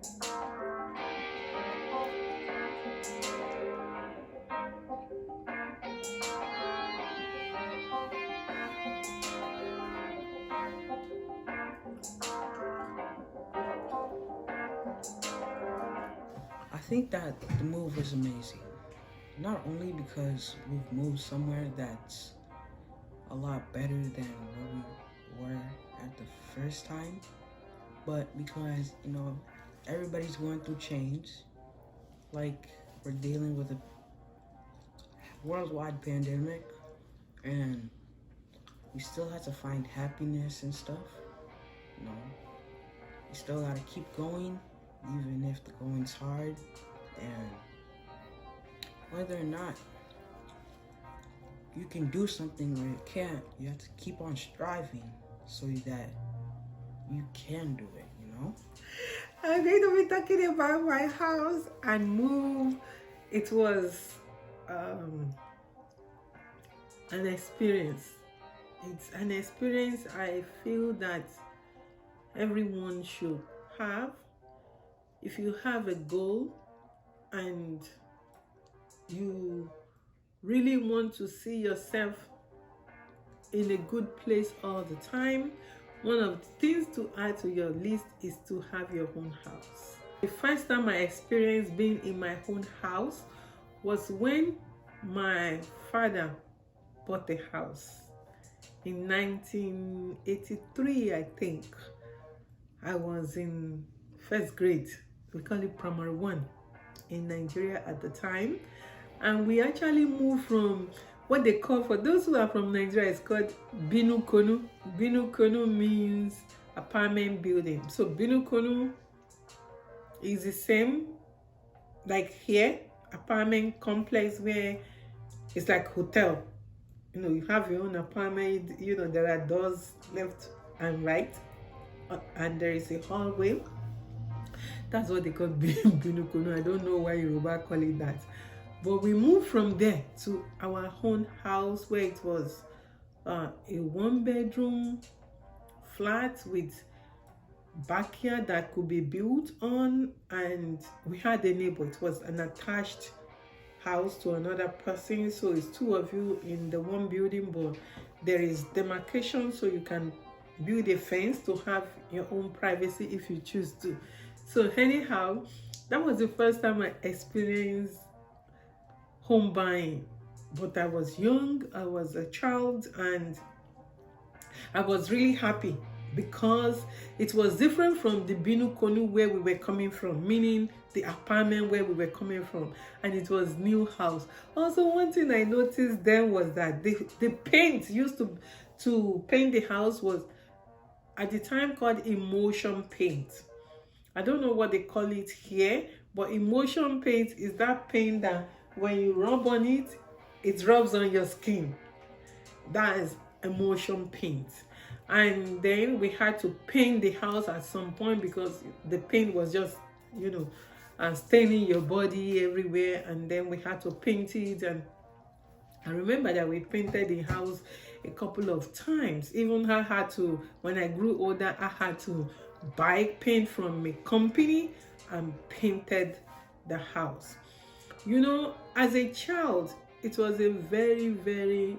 I think that the move was amazing. Not only because we've moved somewhere that's a lot better than where we were at the first time, but because, everybody's going through change. Like, we're dealing with a worldwide pandemic, and we still have to find happiness and stuff. You know, you still gotta keep going, even if the going's hard. And whether or not you can do something or you can't, you have to keep on striving so that you can do it, I'm going to be talking about my house and move. It was an experience. It's an experience I feel that everyone should have. If you have a goal and you really want to see yourself in a good place all the time, one of the things to add to your list is to have your own house. The first time I experienced being in my own house was when my father bought a house in 1983, I think. I was in first grade. We call it primary 1 in Nigeria at the time. And we actually moved from what they call, for those who are from Nigeria, it's called Binukonu. Binukonu means apartment building. So Binukonu is the same like here, apartment complex where it's like hotel. You have your own apartment, there are doors left and right, and there is a hallway. That's what they call Binukonu. I don't know why Yoruba call it that. But we moved from there to our own house where it was a 1-bedroom flat with backyard that could be built on, and we had a neighbor. It was an attached house to another person, so it's 2 of you in the one building, but there is demarcation so you can build a fence to have your own privacy if you choose to. So anyhow, that was the first time I experienced home buying, but I was young, I was a child, and I was really happy because it was different from the Binukonu where we were coming from, meaning the apartment where we were coming from, and it was new house. Also, one thing I noticed then was that the paint used to paint the house was at the time called emulsion paint. I don't know what they call it here, but emulsion paint is that paint that when you rub on it, it rubs on your skin. That is emulsion paint. And then we had to paint the house at some point because the paint was just, staining your body everywhere. And then we had to paint it. And I remember that we painted the house a couple of times. Even I had to, when I grew older, I had to buy paint from a company and painted the house. As a child, it was a very, very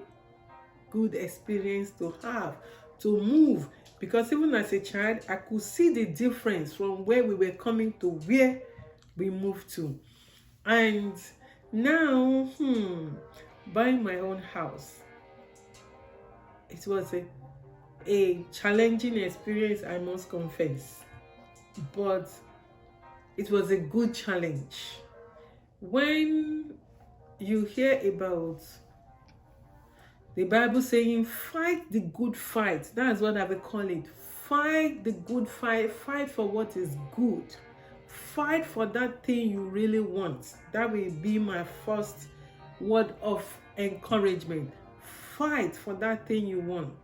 good experience to have, to move, because even as a child, I could see the difference from where we were coming to where we moved to. And now, buying my own house, it was a challenging experience, I must confess, but it was a good challenge. When you hear about the Bible saying, fight the good fight, that's what I will call it. Fight the good fight. Fight for what is good. Fight for that thing you really want. That will be my first word of encouragement. Fight for that thing you want.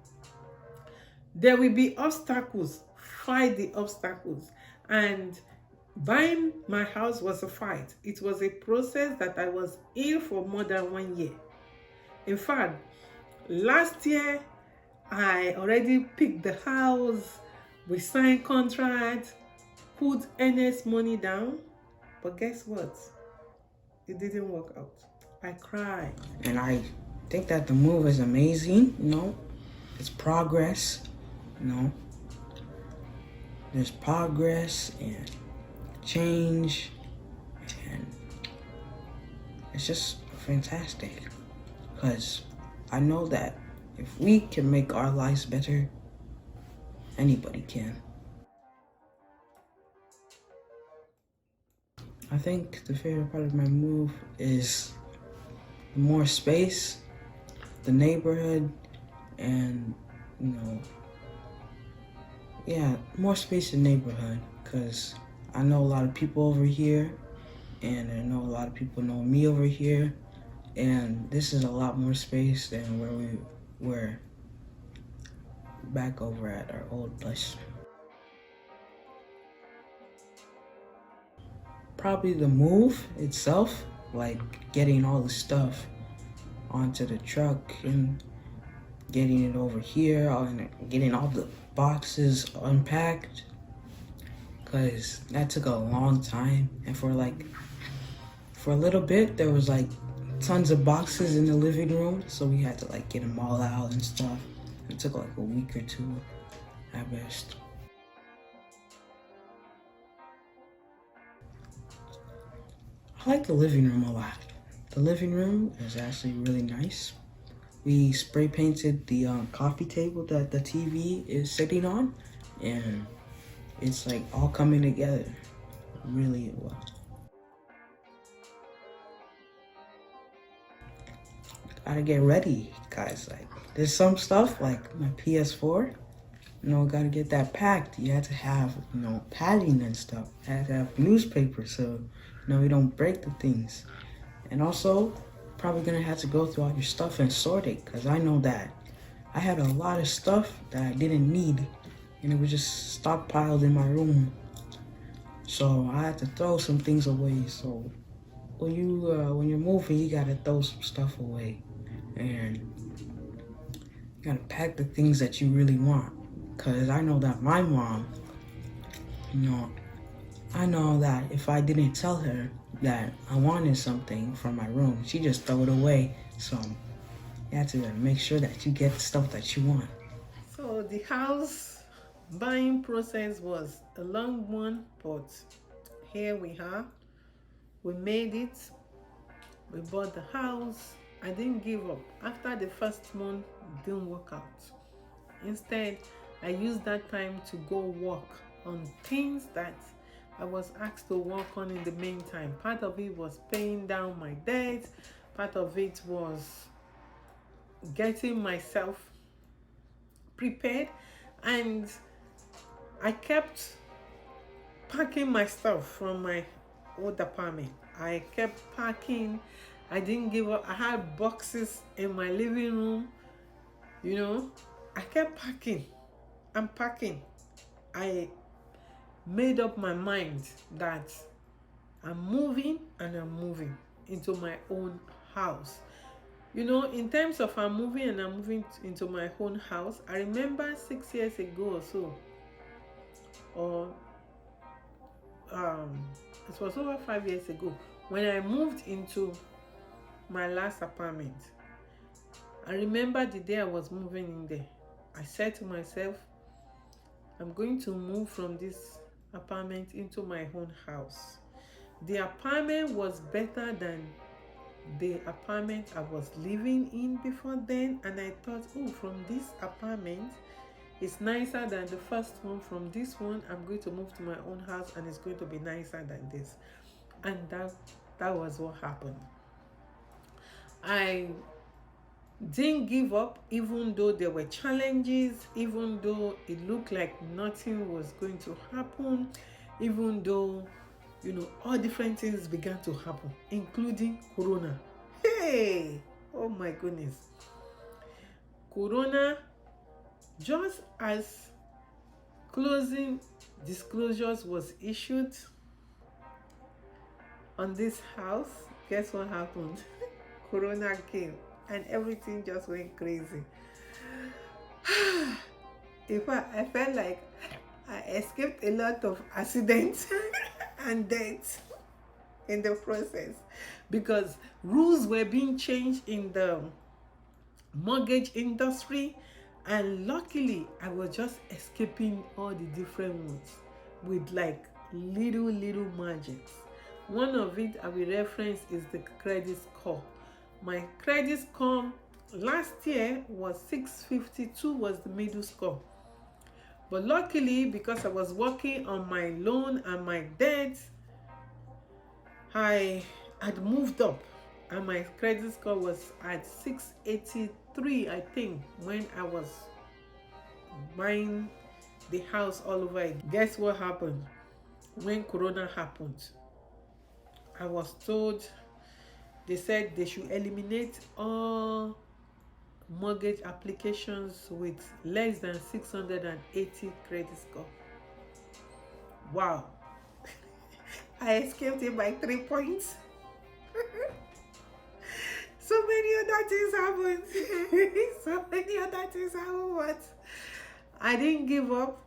There will be obstacles. Fight the obstacles. And buying my house was a fight. It was a process that I was in for more than 1 year. In fact, last year, I already picked the house, we signed contract, put earnest money down, but guess what? It didn't work out. I cried. And I think that the move is amazing, you know. It's progress, you know. There's progress and change, and it's just fantastic. Because I know that if we can make our lives better, anybody can. I think the favorite part of my move is the more space, the neighborhood, and, you know, yeah, more space in the neighborhood, because I know a lot of people over here, and I know a lot of people know me over here, and this is a lot more space than where we were back over at our old place. Probably the move itself, like getting all the stuff onto the truck and getting it over here and getting all the boxes unpacked, because that took a long time. And for a little bit there was like tons of boxes in the living room, so we had to like get them all out and stuff. It took like a week or two at best. I like the living room a lot. The living room is actually really nice. We spray painted the coffee table that the TV is sitting on, and it's like all coming together really well. Gotta get ready, guys. Like, there's some stuff like my PS4, you know, gotta get that packed. You had to have, you know, padding and stuff. You had to have newspaper so, you know, you don't break the things. And also, probably gonna have to go through all your stuff and sort it, because I know that I had a lot of stuff that I didn't need, and it was just stockpiled in my room. So I had to throw some things away. So when you're moving, you gotta throw some stuff away, and you gotta pack the things that you really want. Cause I know that my mom, you know, I know that if I didn't tell her that I wanted something from my room, she just throw it away. So you have to make sure that you get the stuff that you want. So the house buying process was a long one, but here we are. We made it. We bought the house. I didn't give up. After the first month, it didn't work out. Instead, I used that time to go work on things that I was asked to work on in the meantime. Part of it was paying down my debt. Part of it was getting myself prepared. And I kept packing my stuff from my old apartment. I kept packing. I didn't give up. I had boxes in my living room. You know, I kept packing and packing. I made up my mind that I'm moving, and I'm moving into my own house. You know, in terms of I'm moving and I'm moving into my own house, I remember 6 years ago or so, or it was over 5 years ago, when I moved into my last apartment. I remember the day I was moving in there, I said to myself, I'm going to move from this apartment into my own house. The apartment was better than the apartment I was living in before then, and I thought, oh, from this apartment it's nicer than the first one. From this one, I'm going to move to my own house, and it's going to be nicer than this. And that was what happened. I didn't give up, even though there were challenges, even though it looked like nothing was going to happen, even though, you know, all different things began to happen, including Corona. Hey, oh my goodness. Corona, just as closing disclosures was issued on this house, guess what happened? Corona came and everything just went crazy. In fact, I felt like I escaped a lot of accidents and deaths in the process, because rules were being changed in the mortgage industry, and luckily I was just escaping all the different ones with like little magics. One of it I will reference is the credit score. My credit score last year was 652, was the middle score. But luckily, because I was working on my loan and my debt, I had moved up, and my credit score was at 683, I think, when I was buying the house all over again. Guess what happened? When Corona happened, I was told, they said they should eliminate all mortgage applications with less than 680 credit score. Wow. I escaped it by 3 points. So many other things happened. So many other things happened, but I didn't give up,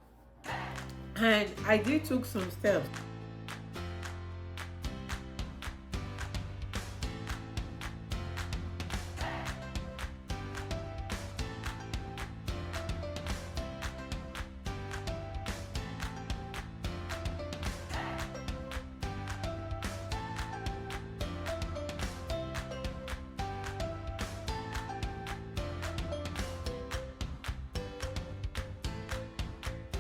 and I did took some steps.